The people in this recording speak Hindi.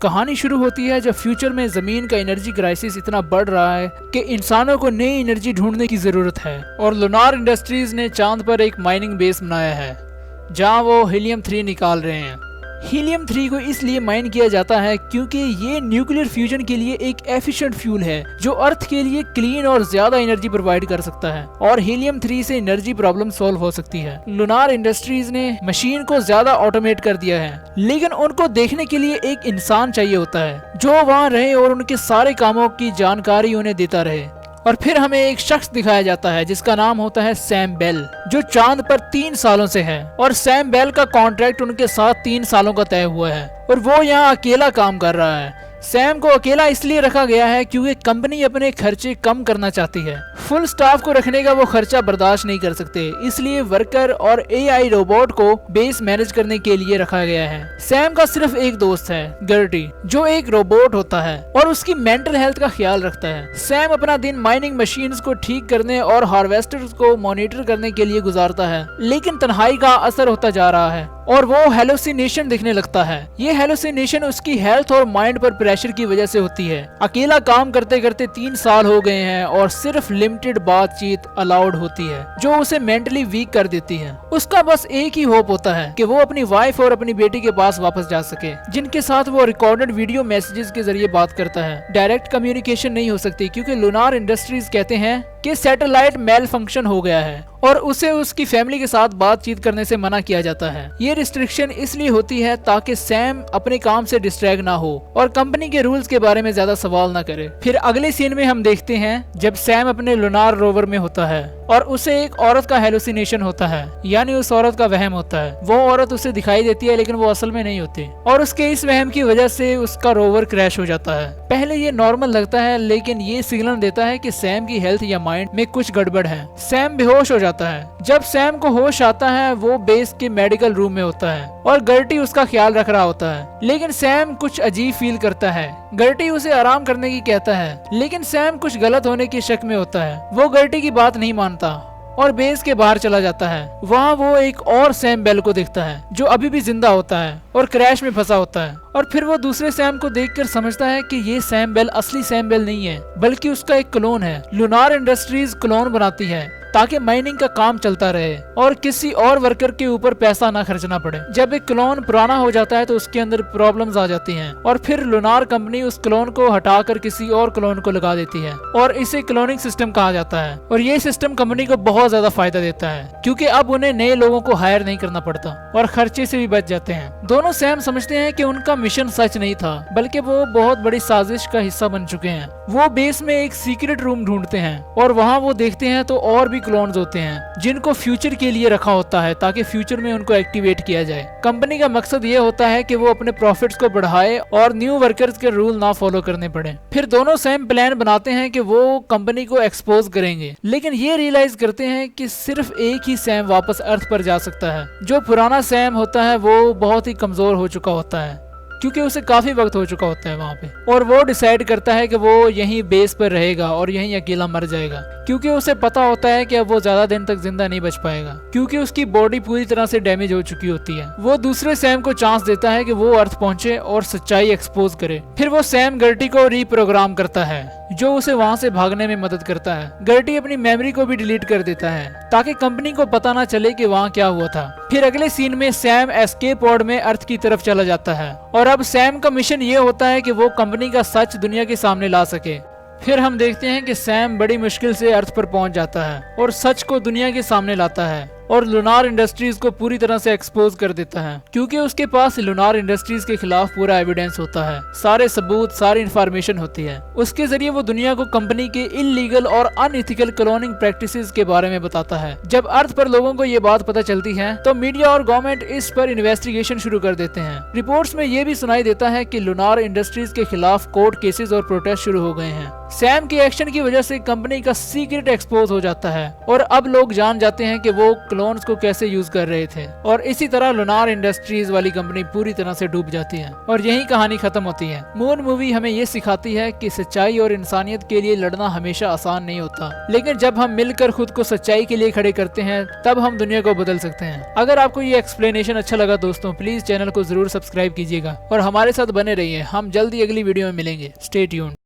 कहानी शुरू होती है जब फ्यूचर में जमीन का एनर्जी क्राइसिस इतना बढ़ रहा है कि इंसानों को नई एनर्जी ढूंढने की जरूरत है और लुनार इंडस्ट्रीज ने चांद पर एक माइनिंग बेस बनाया है जहां वो हीलियम 3 निकाल रहे हैं। हीलियम 3 को इसलिए माइन किया जाता है क्योंकि ये न्यूक्लियर फ्यूजन के लिए एक एफिशिएंट फ्यूल है जो अर्थ के लिए क्लीन और ज्यादा एनर्जी प्रोवाइड कर सकता है और हीलियम 3 से एनर्जी प्रॉब्लम सॉल्व हो सकती है। लुनार इंडस्ट्रीज ने मशीन को ज्यादा ऑटोमेट कर दिया है, लेकिन उनको देखने के लिए एक इंसान चाहिए होता है जो वहाँ रहे और उनके सारे कामों की जानकारी उन्हें देता रहे। और फिर हमें एक शख्स दिखाया जाता है जिसका नाम होता है सैम बेल, जो चांद पर 3 सालों से है और सैम बेल का कॉन्ट्रैक्ट उनके साथ 3 सालों का तय हुआ है और वो यहाँ अकेला काम कर रहा है। सैम को अकेला इसलिए रखा गया है क्योंकि कंपनी अपने खर्चे कम करना चाहती है। फुल स्टाफ को रखने का वो खर्चा बर्दाश्त नहीं कर सकते, इसलिए वर्कर और एआई रोबोट को बेस मैनेज करने के लिए रखा गया है। सैम का सिर्फ एक दोस्त है, गर्टी, जो एक रोबोट होता है और उसकी मेंटल हेल्थ का ख्याल रखता है। सैम अपना दिन माइनिंग मशीन्स को ठीक करने और हार्वेस्टर्स को मॉनिटर करने के लिए गुजारता है, लेकिन तन्हाई का असर होता जा रहा है और वो हेलुसिनेशन दिखने लगता है। ये हेलुसिनेशन उसकी हेल्थ और माइंड पर प्रेशर की वजह से होती है। अकेला काम करते करते 3 साल हो गए हैं और सिर्फ लिमिटेड बातचीत अलाउड होती है जो उसे मेंटली वीक कर देती है। उसका बस एक ही होप होता है कि वो अपनी वाइफ और अपनी बेटी के पास वापस जा सके, जिनके साथ वो रिकॉर्डेड वीडियो मैसेजेस के जरिए बात करता है। डायरेक्ट कम्युनिकेशन नहीं हो सकती क्योंकि लुनार इंडस्ट्रीज कहते हैं कि सैटेलाइट मेल फंक्शन हो गया है और उसे उसकी फैमिली के साथ बातचीत करने से मना किया जाता है। ये रिस्ट्रिक्शन इसलिए होती है ताकि सैम अपने काम से डिस्ट्रैक्ट ना हो और कंपनी के रूल्स के बारे में ज्यादा सवाल ना करे। फिर अगले सीन में हम देखते हैं जब सैम अपने लुनार रोवर में होता है और उसे एक औरत का हेलुसिनेशन होता है, यानी उस औरत का वहम होता है। वो औरत उसे दिखाई देती है लेकिन वो असल में नहीं होती और उसके इस वहम की वजह से उसका रोवर क्रैश हो जाता है। पहले ये नॉर्मल लगता है लेकिन ये सिग्नल देता है कि सैम की हेल्थ या माइंड में कुछ गड़बड़ है। सैम बेहोश हो जाता है। जब सैम को होश आता है वो बेस के मेडिकल रूम में होता है और गर्टी उसका ख्याल रख रहा होता है, लेकिन सैम कुछ अजीब फील करता है। गर्टी उसे आराम करने की कहता है लेकिन सैम कुछ गलत होने की शक में होता है। वो गर्टी की बात नहीं मानता और बेस के बाहर चला जाता है। वहाँ वो एक और सैम बेल को देखता है जो अभी भी जिंदा होता है और क्रैश में फंसा होता है और फिर वो दूसरे सैम को देखकर समझता है कि ये सैम बेल असली सैम बेल नहीं है बल्कि उसका एक क्लोन है। लुनार इंडस्ट्रीज क्लोन बनाती है ताकि माइनिंग का काम चलता रहे और किसी और वर्कर के ऊपर पैसा ना खर्चना पड़े। जब एक क्लोन पुराना हो जाता है तो उसके अंदर प्रॉब्लम्स आ जाती हैं और फिर लुनार कंपनी उस क्लोन को हटाकर किसी और क्लोन को लगा देती है और इसे क्लोनिंग सिस्टम कहा जाता है। और ये सिस्टम कंपनी को बहुत ज्यादा फायदा देता है क्योंकि अब उन्हें नए लोगों को हायर नहीं करना पड़ता और खर्चे से भी बच जाते हैं। दोनों सैम समझते हैं कि उनका मिशन सच नहीं था बल्कि वो बहुत बड़ी साजिश का हिस्सा बन चुके हैं। वो बेस में एक सीक्रेट रूम ढूंढते हैं और वहाँ वो देखते हैं तो और भी क्लोन्स होते हैं जिनको फ्यूचर के लिए रखा होता है ताकि फ्यूचर में उनको एक्टिवेट किया जाए। कंपनी का मकसद ये होता है कि वो अपने प्रॉफिट्स को बढ़ाए और न्यू वर्कर्स के रूल ना फॉलो करने पड़े। फिर दोनों सैम प्लान बनाते हैं कि वो कंपनी को एक्सपोज करेंगे, लेकिन ये रियलाइज करते हैं कि सिर्फ एक ही सैम वापस अर्थ पर जा सकता है। जो पुराना सैम होता है वो बहुत ही कमजोर हो चुका होता है क्योंकि उसे काफी वक्त हो चुका होता है वहाँ पे और वो डिसाइड करता है कि वो यहीं बेस पर रहेगा और यहीं अकेला मर जाएगा क्योंकि उसे पता होता है कि अब वो ज्यादा दिन तक जिंदा नहीं बच पाएगा क्योंकि उसकी बॉडी पूरी तरह से डैमेज हो चुकी होती है। वो दूसरे सैम को चांस देता है कि वो अर्थ पहुंचे और सच्चाई एक्सपोज करे। फिर वो सैम गर्टी को रीप्रोग्राम करता है जो उसे वहाँ से भागने में मदद करता है। गर्टी अपनी मेमोरी को भी डिलीट कर देता है ताकि कंपनी को पता ना चले कि वहाँ क्या हुआ था। फिर अगले सीन में सैम एस्केप पॉड में अर्थ की तरफ चला जाता है और अब सैम का मिशन ये होता है कि वो कंपनी का सच दुनिया के सामने ला सके। फिर हम देखते हैं कि सैम बड़ी मुश्किल से अर्थ पर पहुंच जाता है और सच को दुनिया के सामने लाता है और लुनार इंडस्ट्रीज को पूरी तरह से एक्सपोज कर देता है क्योंकि उसके पास लुनार इंडस्ट्रीज के खिलाफ पूरा एविडेंस होता है, सारे सबूत, सारी इंफॉर्मेशन होती है। उसके जरिए वो दुनिया को कंपनी के इलीगल और अनइथिकल क्लोनिंग प्रैक्टिसेस के बारे में बताता है। जब अर्थ पर लोगों को ये बात पता चलती है तो मीडिया और गवर्नमेंट इस पर इन्वेस्टिगेशन शुरू कर देते हैं। रिपोर्ट्स में ये भी सुनाई देता है कि लुनार इंडस्ट्रीज के खिलाफ कोर्ट केसेस और प्रोटेस्ट शुरू हो गए हैं। सैम के एक्शन की वजह से कंपनी का सीक्रेट एक्सपोज हो जाता है और अब लोग जान जाते हैं कि वो क्लोन्स को कैसे यूज कर रहे थे। और इसी तरह लुनार इंडस्ट्रीज वाली कंपनी पूरी तरह से डूब जाती है और यही कहानी खत्म होती है। मून मूवी हमें ये सिखाती है कि सच्चाई और इंसानियत के लिए लड़ना हमेशा आसान नहीं होता, लेकिन जब हम मिलकर खुद को सच्चाई के लिए खड़े करते हैं तब हम दुनिया को बदल सकते हैं। अगर आपको ये एक्सप्लेनेशन अच्छा लगा दोस्तों, प्लीज चैनल को जरूर सब्सक्राइब कीजिएगा और हमारे साथ बने रहिए। हम जल्दी अगली वीडियो में मिलेंगे। Stay tuned.